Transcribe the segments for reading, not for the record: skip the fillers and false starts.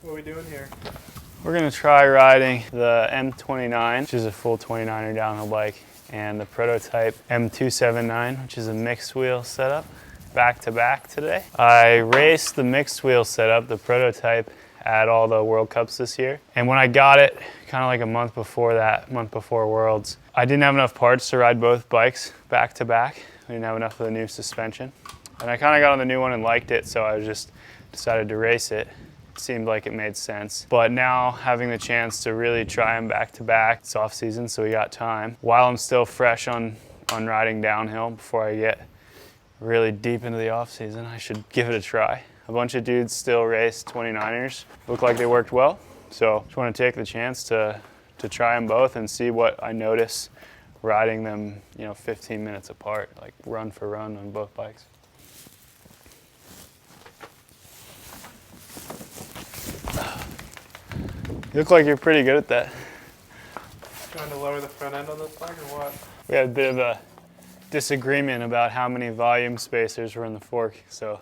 What are we doing here? We're gonna try riding the M29, which is a full 29er downhill bike, and the prototype M279, which is a mixed wheel setup, back to back today. I raced the mixed wheel setup, the prototype, at all the World Cups this year. And when I got it, kind of like a month before Worlds, I didn't have enough parts to ride both bikes back to back. I didn't have enough of the new suspension. And I kind of got on the new one and liked it, so I just decided to race it. It seemed like it made sense. But now having the chance to really try them back to back, it's off season, so we got time. While I'm still fresh on riding downhill before I get really deep into the off season, I should give it a try. A bunch of dudes still race 29ers. Look like they worked well. So just want to take the chance to try them both and see what I notice riding them, 15 minutes apart, like run for run on both bikes. You look like you're pretty good at that. Trying to lower the front end on this bike or what? We had a bit of a disagreement about how many volume spacers were in the fork, so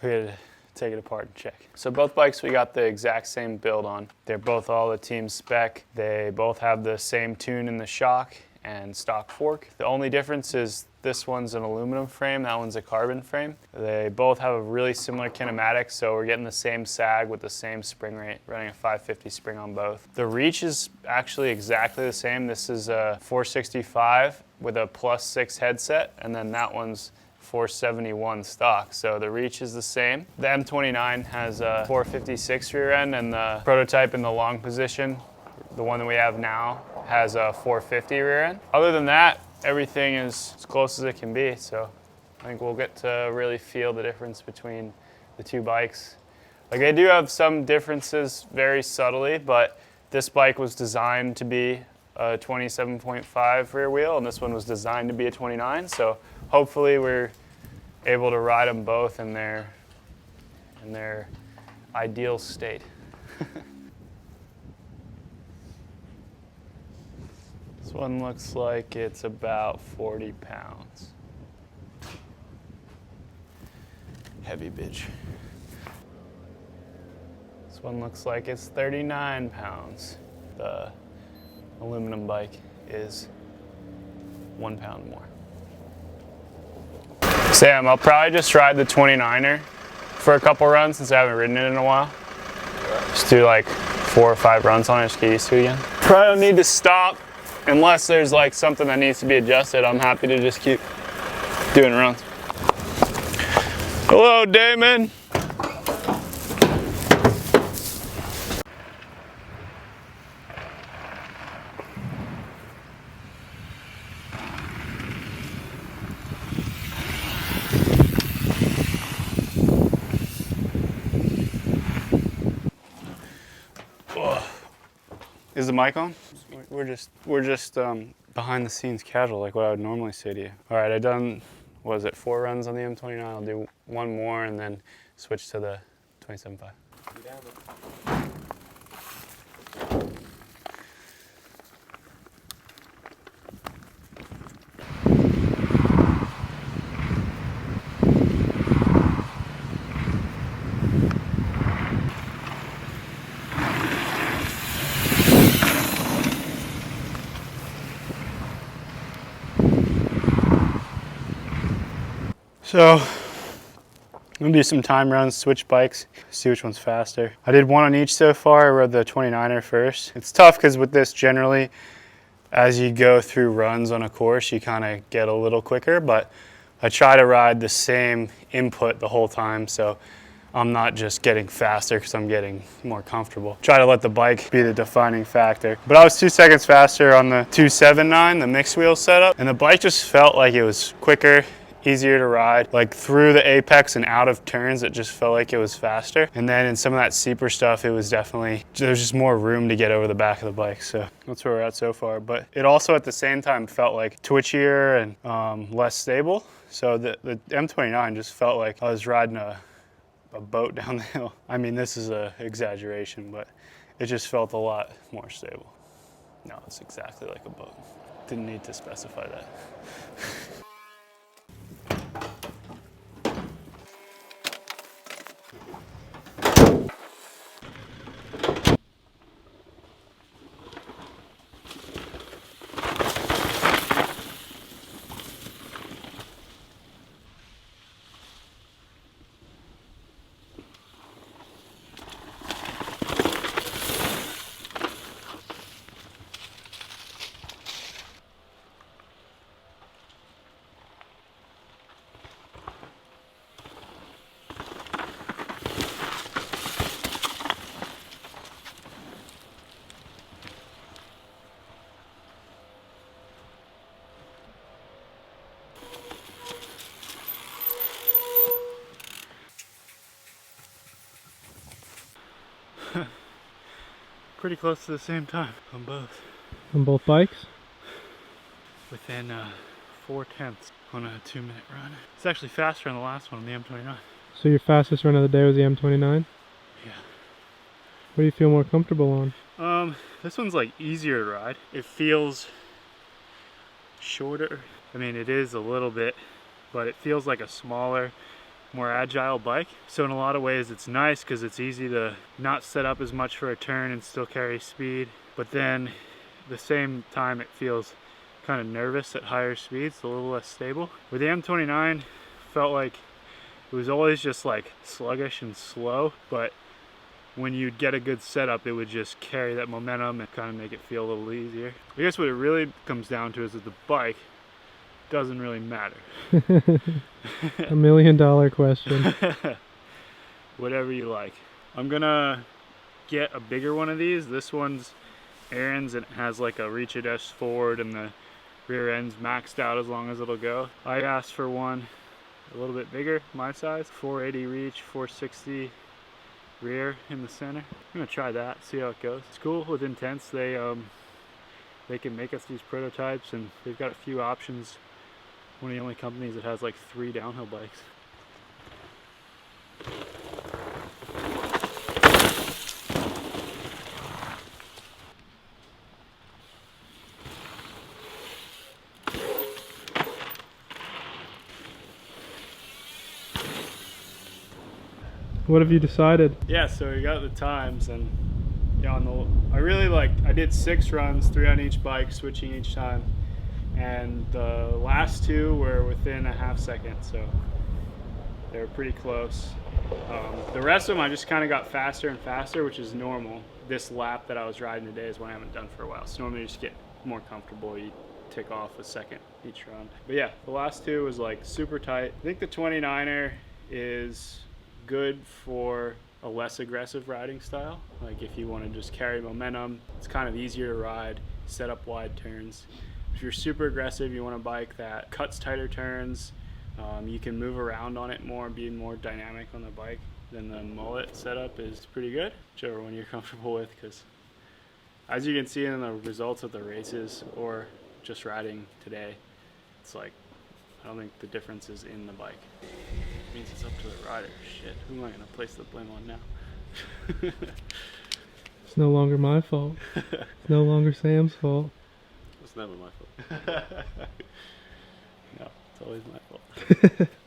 we had to take it apart and check. So both bikes we got the exact same build on. They're both all the team spec. They both have the same tune in the shock and stock fork. The only difference is this one's an aluminum frame, that one's a carbon frame. They both have a really similar kinematic, so we're getting the same sag with the same spring rate, running a 550 spring on both. The reach is actually exactly the same. This is a 465 with a +6 headset, and then that one's 471 stock, so the reach is the same. The M29 has a 456 rear end, and the prototype in the long position, the one that we have now, has a 450 rear end. Other than that, everything is as close as it can be, so I think we'll get to really feel the difference between the two bikes. Like, they do have some differences very subtly, but this bike was designed to be a 27.5 rear wheel, and this one was designed to be a 29, so hopefully we're able to ride them both in their ideal state. This one looks like it's about 40 pounds. Heavy bitch. This one looks like it's 39 pounds. The aluminum bike is 1 pound more. Sam, I'll probably just ride the 29er for a couple runs since I haven't ridden it in a while. Just do like 4 or 5 runs on it, just get used to it again. Probably don't need to stop unless there's like something that needs to be adjusted. I'm happy to just keep doing runs. Hello, Damon. Is the mic on? We're just behind the scenes casual, like what I would normally say to you. All right, I've done, what is it, 4 runs on the M29. I'll do 1 more and then switch to the 27.5. So I'm gonna do some time runs, switch bikes, see which one's faster. I did 1 on each so far. I rode the 29er first. It's tough because with this, generally, as you go through runs on a course, you kind of get a little quicker, but I try to ride the same input the whole time, so I'm not just getting faster because I'm getting more comfortable. Try to let the bike be the defining factor. But I was 2 seconds faster on the 279, the mixed wheel setup, and the bike just felt like it was quicker, easier to ride. Like through the apex and out of turns, it just felt like it was faster. And then in some of that steeper stuff, it was definitely, there's just more room to get over the back of the bike. So that's where we're at so far. But it also at the same time felt like twitchier and less stable. So the M29 just felt like I was riding a boat down the hill. I mean, this is an exaggeration, but it just felt a lot more stable. No, it's exactly like a boat. Didn't need to specify that. pretty close to the same time on both. On both bikes? Within 4/10 on a 2-minute run. It's actually faster than the last one on the M29. So your fastest run of the day was the M29? Yeah. What do you feel more comfortable on? This one's like easier to ride. It feels shorter. I mean, it is a little bit, but it feels like a smaller, more agile bike. So in a lot of ways it's nice because it's easy to not set up as much for a turn and still carry speed. But then at the same time it feels kind of nervous at higher speeds, a little less stable. With the M29, felt like it was always just like sluggish and slow, but when you'd get a good setup, it would just carry that momentum and kind of make it feel a little easier. I guess what it really comes down to is that the bike doesn't really matter. $1 million question. Whatever you like. I'm gonna get a bigger one of these. This one's Aaron's and it has like a reach adjust forward and the rear end's maxed out as long as it'll go. I asked for one a little bit bigger, my size, 480 reach, 460 rear in the center. I'm gonna try that, see how it goes. It's cool with Intense. They can make us these prototypes and they've got a few options. One of the only companies that has like 3 downhill bikes. What have you decided? Yeah, so we got the times and yeah, I did 6 runs, 3 on each bike, switching each time. And the last 2 were within a half second, so they were pretty close. The rest of them I just kind of got faster and faster, which is normal. This lap that I was riding today is one I haven't done for a while, so normally you just get more comfortable. You tick off a second each run. But yeah, the last 2 was like super tight. I think the 29er is good for a less aggressive riding style. Like if you want to just carry momentum, it's kind of easier to ride, set up wide turns. If you're super aggressive, you want a bike that cuts tighter turns, you can move around on it more and be more dynamic on the bike, then the mullet setup is pretty good, whichever one you're comfortable with, because as you can see in the results of the races or just riding today, it's like, I don't think the difference is in the bike. It means it's up to the rider. Shit, who am I going to place the blame on now? It's no longer my fault. It's no longer Sam's fault. It's never my fault. No, it's always my fault.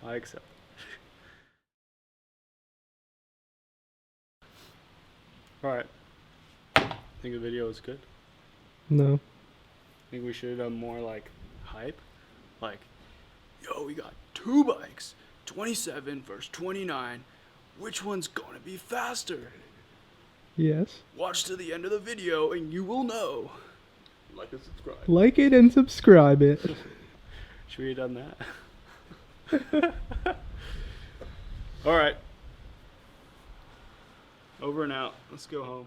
I accept. Alright. Think the video was good? No. Think we should have done more like hype? Like, yo, we got 2 bikes, 27 versus 29. Which one's gonna be faster? Yes. Watch to the end of the video and you will know. Like and subscribe. Like it and subscribe it. Should we have done that? Alright. Over and out. Let's go home.